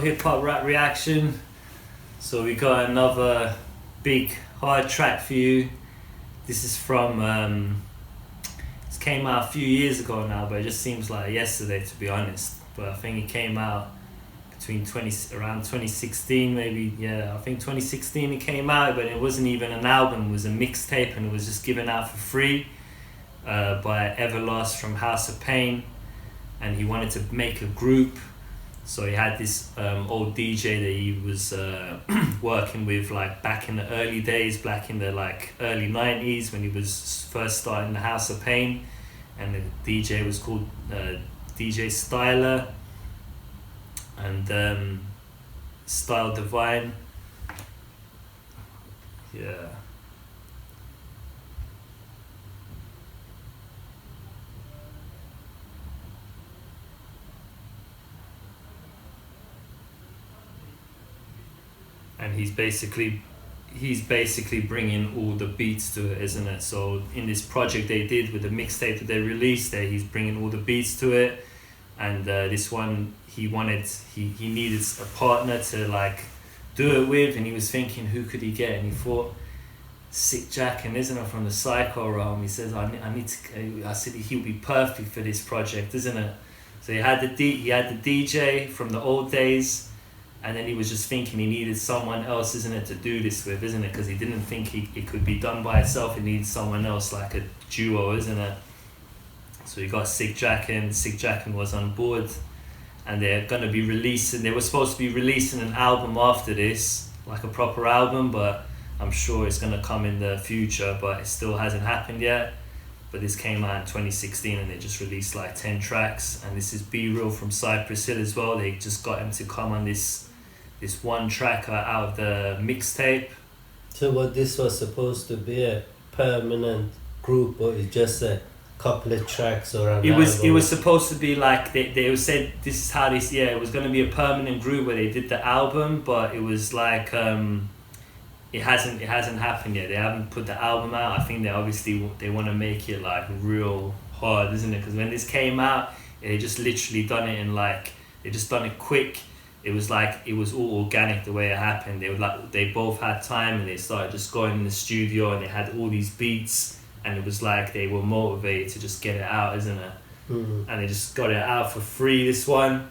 hip hop rap reaction. So we got another big hard track for you. This is from this came out a few years ago now, but it just seems like yesterday, to be honest. But I think it came out around 2016 maybe. Yeah, I think 2016 it came out, but it wasn't even an album, it was a mixtape, and it was just given out for free by Everlast from House of Pain. And he wanted to make a group, so he had this old DJ that he was working with, like back in the early days, back in the like early 90s when he was first starting the House of Pain, and the DJ was called DJ Styler and Style Divine. Yeah. And he's basically bringing all the beats to it, isn't it? So in this project they did with the mixtape that they released, there he's bringing all the beats to it. And this one he needed a partner to like do it with, and he was thinking who could he get, and he thought Sick Jacken, isn't it, from the Psycho realm. He says I said he'll be perfect for this project, isn't it? So he had the DJ from the old days. And then he was just thinking he needed someone else, isn't it, to do this with, isn't it? Because he didn't think it could be done by itself. He needed someone else, like a duo, isn't it? So he got Sick Jacken. Sick Jacken was on board. And they were supposed to be releasing an album after this, like a proper album, but I'm sure it's going to come in the future, but it still hasn't happened yet. But this came out in 2016 and they just released like 10 tracks. And this is Be Real from Cypress Hill as well. They just got him to come on this one track out of the mixtape. So what, this was supposed to be a permanent group, or it's just a couple of tracks or an album? It was supposed to be like they said this is how this it was gonna be a permanent group where they did the album, but it was like it hasn't happened yet. They haven't put the album out. I think they want to make it like real hard, isn't it? Because when this came out, they just literally done it they just done it quick. It was like it was all organic the way it happened. They both had time and they started just going in the studio and they had all these beats, and it was like they were motivated to just get it out, isn't it? Mm-hmm. And they just got it out for free, this one.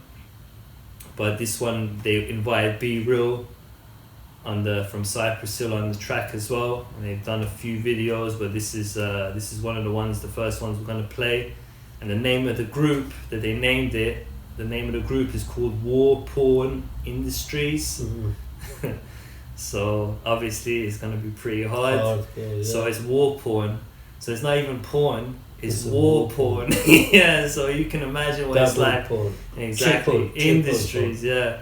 But this one they invited Be Real from Cypress Hill on the track as well, and they've done a few videos, but this is one of the first ones we're gonna play. And the name of the group that they named it, the name of the group is called War Porn Industries. Mm-hmm. So obviously it's gonna be pretty hard. Yeah. So it's war porn. So it's not even porn, it's war porn. Yeah, so you can imagine what Double it's like. porn. Exactly. Triple Industries, porn. yeah.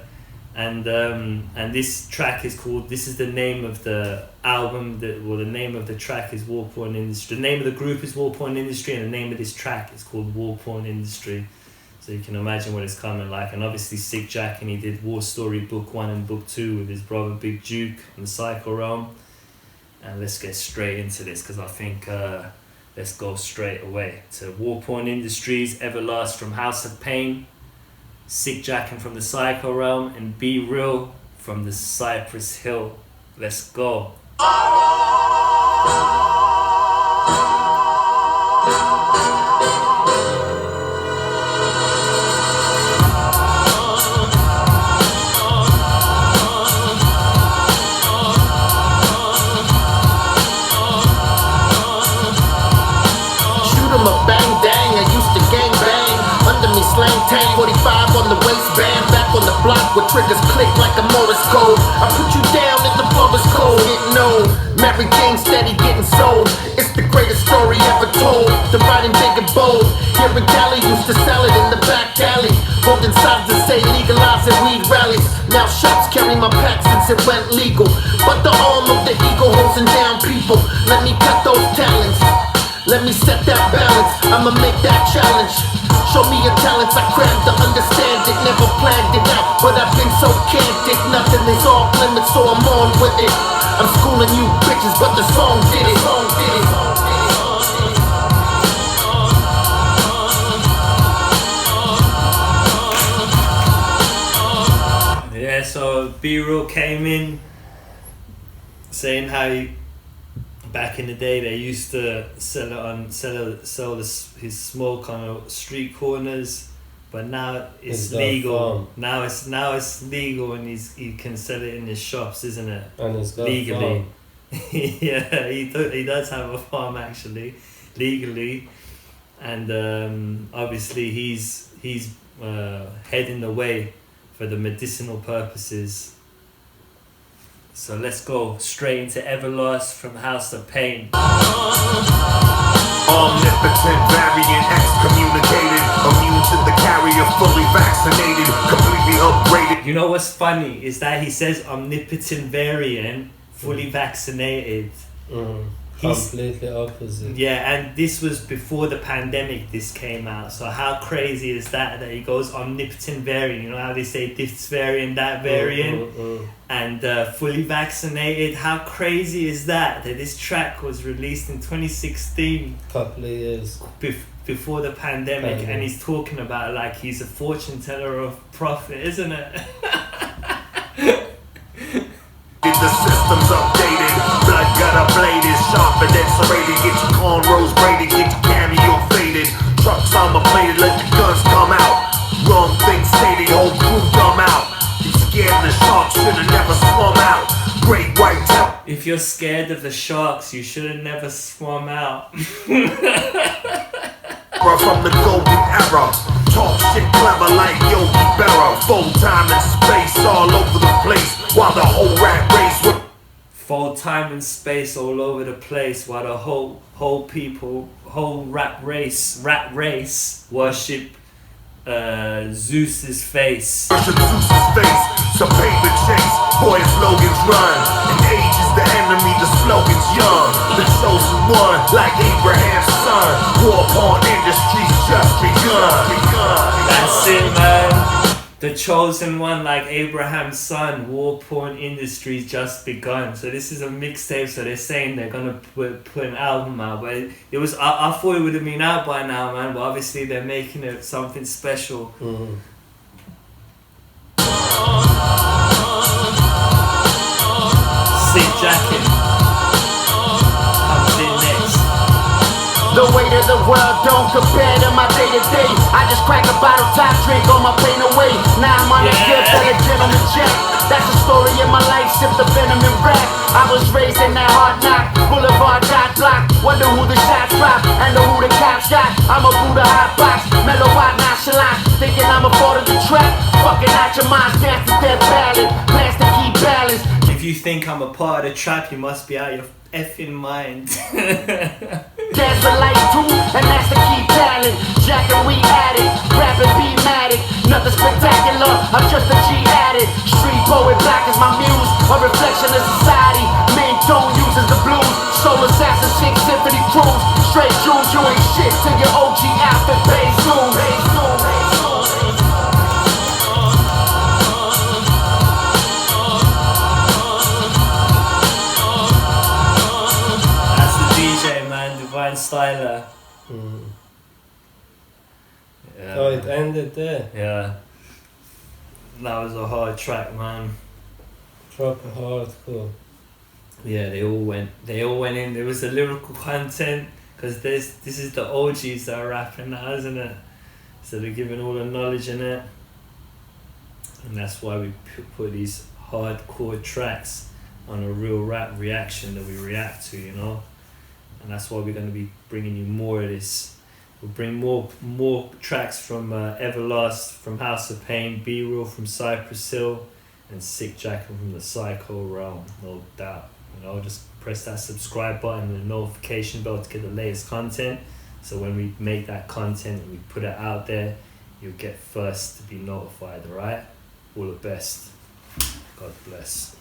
And this track is called, this is the name of the album, the name of the track is War Porn Industry. The name of the group is War Porn Industry, and the name of this track is called War Porn Industry. So you can imagine what it's coming like. And obviously Sick Jacken, he did War Story Book 1 and Book 2 with his brother Big Duke in the Psycho Realm. And let's get straight into this, because I think let's go straight away to War Porn Industries, Everlast from House of Pain, Sick Jacken from the Psycho Realm, and Be Real from the Cypress Hill. Let's go. Slang tank, 45 on the waistband, back on the block with triggers click like a Morse code. I put you down if the bar is cold. Get known, Mary Jane steady getting sold. It's the greatest story ever told. Dividing big and bold. Here in Cali, used to sell it in the back alley. Holding signs that say legalizing weed rallies. Now shops carry my pack since it went legal. But the arm of the ego hosing down people. Let me cut those talents. Let me set that balance. I'ma make that challenge. Show me your talents, I crammed to understand it. Never planned it out, but I've been so candid. Nothing is off limits, so I'm on with it. I'm schooling you bitches, but the song did it. B-Real came in saying how back in the day they used to sell his smoke on street corners, but now it's legal. Now it's legal, and he can sell it in his shops, isn't it? And he's got legally. Yeah, he does have a farm actually, legally, and obviously he's heading the way for the medicinal purposes. So let's go straight into Everlast from House of Pain. Omnipotent variant, excommunicated, immune to the carrier, fully vaccinated, completely upgraded. You know what's funny is that he says omnipotent variant, fully vaccinated. Completely opposite. Yeah, and this was before the pandemic this came out. So how crazy is that he goes omnipotent variant? You know how they say this variant, that variant, and fully vaccinated. How crazy is that this track was released in 2016? Couple of years before the pandemic, and he's talking about like he's a fortune teller of profit, isn't it? The system's updated, blood gutter bladed, sharper than serrated. Get your cornrows braided, get your cameo faded. Trucks armor plated, let the guns come out. Wrong thing stated, whole crew dumb out. You scared of the sharks, should've never swum out. Great white tail. If you're scared of the sharks, you should've never swum out. From the golden era, talk shit clever like Yogi Berra. Full time and space all over the place, while the whole rat race. Full time and space all over the place, while the whole rat race worship Zeus's face. Worship Zeus's face, some paper chase, boy slogans run. And age is the enemy, the slogan's young. The chosen one, like Abraham's son. War porn industry's just begun. That's it, man. The chosen one, like Abraham's son. War porn industry's just begun. So this is a mixtape. So they're saying they're gonna put an album out, but it was I thought it would have been out by now, man. But obviously they're making it something special. Sick Jacken comes in next. The weight of the world don't compare to my day to day. I just crack a bottle top, drink all my pain away. Now I'm on the skip, tell a gentleman check. That's the story of my life, sip the venom and rap. I was raised in that hard knock, boulevard dot block. Wonder who the shots drop, and who the cops got. I'm a Buddha hot box, mellow out nonchalant. Thinking I'm a part of the trap, fucking out your mind, dance to death ballad. Plans to keep balance. If you think I'm a part of the trap, you must be out your effing mind. Dance for life too, and that's the key talent. Jacken, we at it, rapping be-matic. Nothing spectacular, I'm just a G addict. Street poet, black is my muse, a reflection of society. Main tone uses the blues, soul assassin, 6 symphony cruise. Straight Jews, you ain't shit till your OG outfit pays soon. Styler. Yeah. Oh, it ended there. Yeah. That was a hard track, man. Proper hardcore. Yeah, they all went in. There was the lyrical content, because this is the OGs that are rapping now, isn't it? So they're giving all the knowledge in it, and that's why we put these hardcore tracks on a real rap reaction that we react to, you know. And that's why we're going to be bringing you more of this. We'll bring more tracks from Everlast, from House of Pain, B-Real from Cypress Hill, and Sick Jacken from the Psycho Realm, no doubt. You know, just press that subscribe button and the notification bell to get the latest content. So when we make that content and we put it out there, you'll get first to be notified, alright? All the best. God bless.